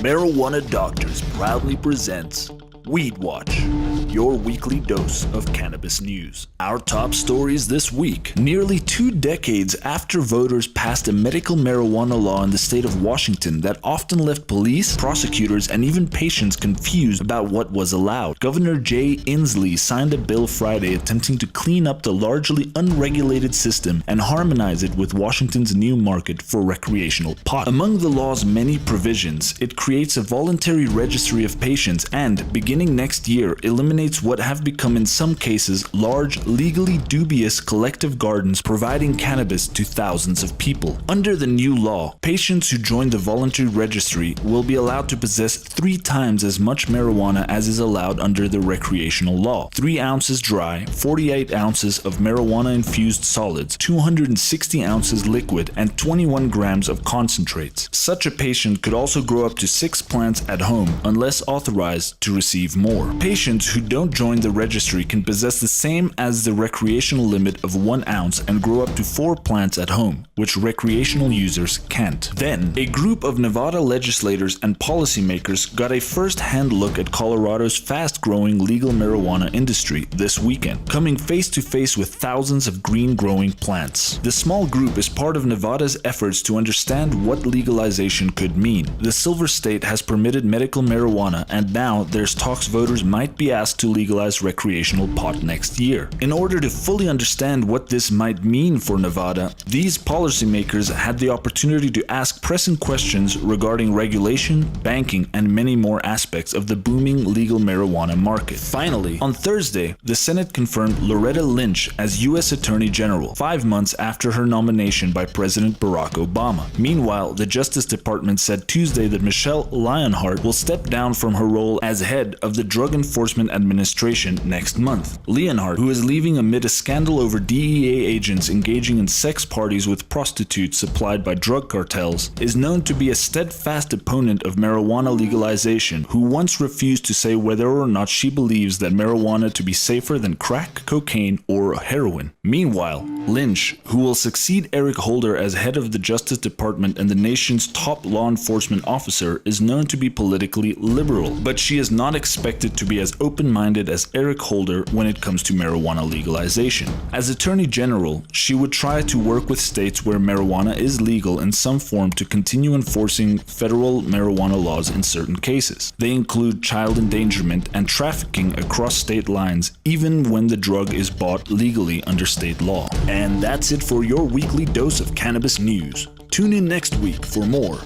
Marijuana Doctors proudly presents WeedWatch, your weekly dose of cannabis news. Our top stories this week. Nearly 2 decades after voters passed a medical marijuana law in the state of Washington that often left police, prosecutors, and even patients confused about what was allowed, Governor Jay Inslee signed a bill Friday attempting to clean up the largely unregulated system and harmonize it with Washington's new market for recreational pot. Among the law's many provisions, it creates a voluntary registry of patients and, beginning next year, eliminates what have become in some cases large, legally dubious collective gardens providing cannabis to thousands of people. Under the new law, patients who join the voluntary registry will be allowed to possess 3 times as much marijuana as is allowed under the recreational law: 3 ounces dry, 48 ounces of marijuana-infused solids, 260 ounces liquid, and 21 grams of concentrates. Such a patient could also grow up to 6 plants at home unless authorized to receive more. Patients who don't join the registry can possess the same as the recreational limit of 1 ounce and grow up to 4 plants at home, which recreational users can't. Then, a group of Nevada legislators and policymakers got a first-hand look at Colorado's fast-growing legal marijuana industry this weekend, coming face-to-face with thousands of green-growing plants. The small group is part of Nevada's efforts to understand what legalization could mean. The Silver State has permitted medical marijuana, and now there's talks voters might be asked to legalize recreational pot next year. In order to fully understand what this might mean for Nevada, these policymakers had the opportunity to ask pressing questions regarding regulation, banking, and many more aspects of the booming legal marijuana market. Finally, on Thursday, the Senate confirmed Loretta Lynch as U.S. Attorney General, 5 months after her nomination by President Barack Obama. Meanwhile, the Justice Department said Tuesday that Michelle Leonhart will step down from her role as head of the Drug Enforcement Administration next month. Leonhart, who is leaving amid a scandal over DEA agents engaging in sex parties with prostitutes supplied by drug cartels, is known to be a steadfast opponent of marijuana legalization, who once refused to say whether or not she believes that marijuana to be safer than crack, cocaine, or heroin. Meanwhile, Lynch, who will succeed Eric Holder as head of the Justice Department and the nation's top law enforcement officer, is known to be politically liberal, but she is not expected to be as open-minded as Eric Holder when it comes to marijuana legalization. As Attorney General, she would try to work with states where marijuana is legal in some form to continue enforcing federal marijuana laws in certain cases. They include child endangerment and trafficking across state lines, even when the drug is bought legally under state law. And that's it for your weekly dose of cannabis news. Tune in next week for more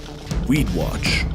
WeedWatch.